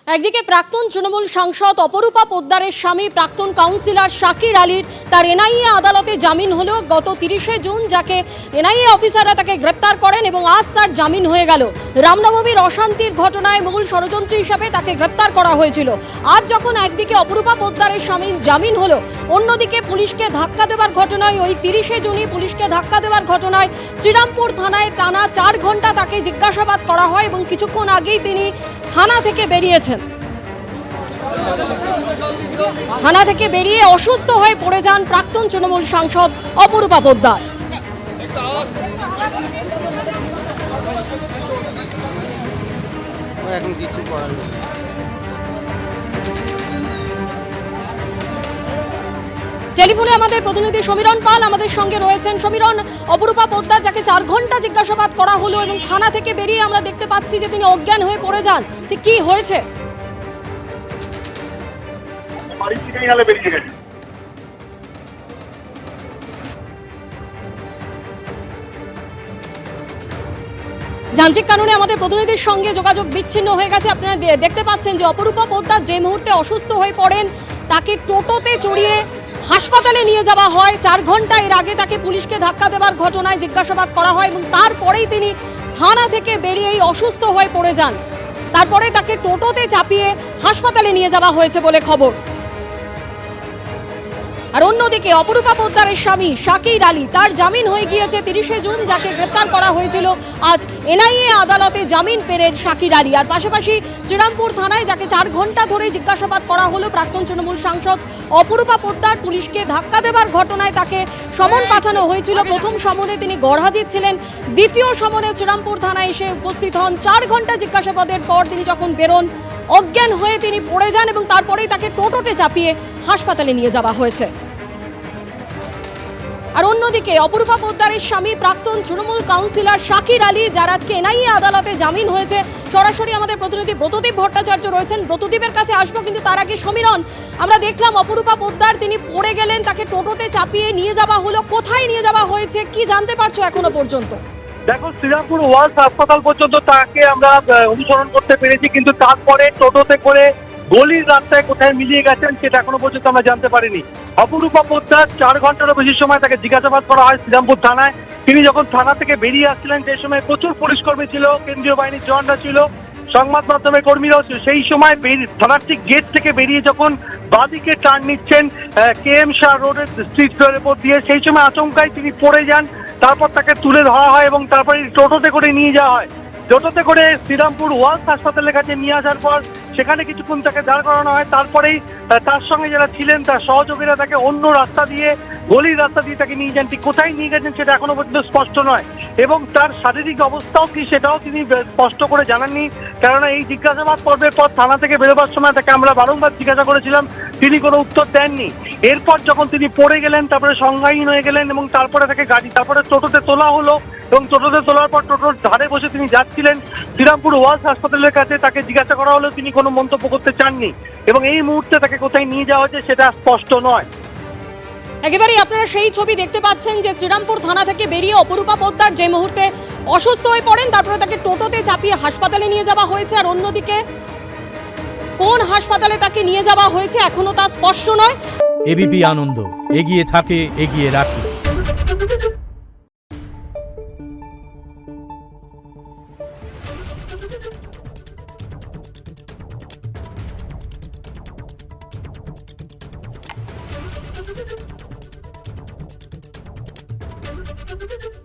একদিকে প্রাক্তন তৃণমূল সাংসদ অপরূপা পোদ্দারের স্বামী প্রাক্তন কাউন্সিলর শাকির আলীর তার এনআইএ আদালতে জামিন হলো গত 30শে জুন, যাকে এনআইএ অফিসাররা তাকে গ্রেপ্তার করেন এবং আজ তার জামিন হয়ে গেল। রামনবমীর অশান্তির ঘটনায় মূল ষড়যন্ত্রী হিসাবে তাকে গ্রেপ্তার করা হয়েছিল। আজ যখন একদিকে অপরূপা পোদ্দারের স্বামীর জামিন হলো, অন্যদিকে পুলিশকে ধাক্কা দেওয়ার ঘটনায়, ওই 30শে জুনই পুলিশকে ধাক্কা দেওয়ার ঘটনায় শ্রীরামপুর থানায় টানা 4 ঘন্টা তাকে জিজ্ঞাসাবাদ করা হয় এবং কিছুক্ষণ আগেই তিনি থানা থেকে বেরিয়েছেন। থানা থেকে বেরিয়ে অসুস্থ হয়ে পড়ে যান প্রাক্তন তৃণমূল সাংসদ অপরূপা পোদ্দার। এখন কিছু করার নেই। টেলিফোনে আমাদের প্রতিনিধি সমীরণ পাল আমাদের সঙ্গে রয়েছেন। সমীরণ, অপরূপা পোদ্দার যাকে 4 ঘন্টা জিজ্ঞাসাবাদ করা হলো এবং থানা থেকে বেরিয়ে আমরা দেখতে পাচ্ছি যে তিনি অজ্ঞান হয়ে পড়ে যান, ঠিক কি হয়েছে? যান্ত্রিক কারণে আমাদের প্রতিনিধির সঙ্গে যোগাযোগ বিচ্ছিন্ন হয়ে গেছে। আপনারা দেখতে পাচ্ছেন যে অপরূপা পোদ্দার যে মুহূর্তে অসুস্থ হয়ে পড়েন, তাকে টোটোতে চড়িয়ে হাসপাতালে নিয়ে যাওয়া হয়। 4 ঘন্টা এর আগে তাকে পুলিশকে ধাক্কা দেওয়ার ঘটনায় জিজ্ঞাসাবাদ করা হয় এবং তারপরেই তিনি থানা থেকে বেরিয়েই অসুস্থ হয়ে পড়ে যান। তারপরে তাকে টোটোতে চাপিয়ে হাসপাতালে নিয়ে যাওয়া হয়েছে বলে খবর। আর অন্যদিকে অপরূপা পোদ্দারের স্বামী শাকির আলী, তার জামিন হয়ে গিয়েছে 30শে জুন, যাকে গ্রেপ্তার করা হয়েছিল। আজ এনআইএ আদালতে জামিন পেলেন শাকির আলী। আর পাশাপাশি শ্রীরামপুর থানায় যাকে 4 ঘন্টা ধরে জিজ্ঞাসাবাদ করা হলো প্রাক্তন তৃণমূল সাংসদ অপরূপা পোদ্দার, পুলিশকে ধাক্কা দেওয়ার ঘটনায় তাকে সমন পাঠানো হয়েছিল। প্রথম সমনে তিনি গড়হাজির ছিলেন, দ্বিতীয় সমনে শ্রীরামপুর থানায় এসে উপস্থিত হন। 4 ঘন্টা জিজ্ঞাসাবাদের পর তিনি যখন বেরোন, অজ্ঞান হয়ে তিনি পড়ে যান এবং তারপরেই তাকে টোটোতে চাপিয়ে হাসপাতালে নিয়ে যাওয়া হয়েছে। আর অন্যদিকে অপরূপা পোদ্দারের স্বামী প্রাক্তন তৃণমূল কাউন্সিলর শাকির আলী, যার আজকে এনআইএ আদালতে জামিন হয়েছে, সরাসরি আমাদের প্রতিনিধি ব্রতদীপ ভট্টাচার্য রয়েছেন। ব্রতদীপের কাছে আসবো, কিন্তু তার আগে সমীরণ, আমরা দেখলাম অপরূপা পোদ্দার তিনি পড়ে গেলেন, তাকে টোটোতে চাপিয়ে নিয়ে যাওয়া হলো। কোথায় নিয়ে যাওয়া হয়েছে কি জানতে পারছো এখনো পর্যন্ত? দেখো, শ্রীরামপুর ওয়ার্ল্ড হাসপাতাল পর্যন্ত তাকে আমরা অনুসরণ করতে পেরেছি, কিন্তু তারপরে টোটোতে করে গলির রাস্তায় কোথায় মিলিয়ে গেছেন সেটা এখনো পর্যন্ত আমরা জানতে পারিনি। অপরূপা পোদ্দার 4 ঘন্টারও বেশি সময় তাকে জিজ্ঞাসাবাদ করা হয় শ্রীরামপুর থানায়। তিনি যখন থানা থেকে বেরিয়ে আসছিলেন, যে সময় প্রচুর পুলিশ কর্মী ছিল, কেন্দ্রীয় বাহিনীর জওয়ানরা ছিল, সংবাদ মাধ্যমের কর্মীরাও ছিল, সেই সময় থানার ঠিক গেট থেকে বেরিয়ে যখন বাঁদিকে টার্ন নিচ্ছেন KM শাহ রোডের স্ট্রিট ফেয়ারের উপর দিয়ে, সেই সময় আচমকায় তিনি পড়ে যান। তারপর তাকে তুলে ধরা হয় এবং তারপরে টোটোতে করে নিয়ে যাওয়া হয়। টোটোতে করে শ্রীরামপুর ওয়ার্ল্ড হাসপাতালের কাছে নিয়ে আসার পর সেখানে কিছুক্ষণ তাকে দাঁড় করানো হয়। তারপরেই তার সঙ্গে যারা ছিলেন তার সহযোগীরা তাকে অন্য রাস্তা দিয়ে, গলির রাস্তা দিয়ে তাকে নিয়ে যান। ঠিক কোথায় নিয়ে গেছেন সেটা এখনো পর্যন্ত স্পষ্ট নয় এবং তার শারীরিক অবস্থাও কি সেটাও তিনি স্পষ্ট করে জানাননি। কেননা এই জিজ্ঞাসাবাদ পর্বের পর থানা থেকে বেরোবার সময় তাকে আমরা বারংবার জিজ্ঞাসা করেছিলাম, তিনি কোনো উত্তর দেননি। এরপর যখন তিনি পড়ে গেলেন, তারপরে সংজ্ঞাহীন হয়ে গেলেন এবং তারপরে তাকে তারপরে টোটোতে তোলা হলো এবং টোটোতে তোলার পর টোটোর ধারে বসে তিনি যাচ্ছিলেন শ্রীরামপুর ওয়ার্ল্ড হাসপাতালের কাছে। তাকে জিজ্ঞাসা করা হলো, তিনি কোনো মন্তব্য করতে চাননি এবং এই মুহূর্তে তাকে কোথায় নিয়ে যাওয়া হচ্ছে সেটা স্পষ্ট নয়। একেবারেই আপনারা সেই ছবি দেখতে পাচ্ছেন যে শ্রীরামপুর থানা থেকে বেরিয়ে অপরূপা পোদ্দার যে মুহূর্তে অসুস্থ হয়ে পড়েন, তারপরে তাকে টোটোতে চাপিয়ে হাসপাতালে নিয়ে যাওয়া হয়েছে। আর অন্যদিকে কোন হাসপাতালে তাকে নিয়ে যাওয়া হয়েছে এখনো তা স্পষ্ট নয়। এবিপি আনন্দ, এগিয়ে থাকে, এগিয়ে রাখে। Thank you.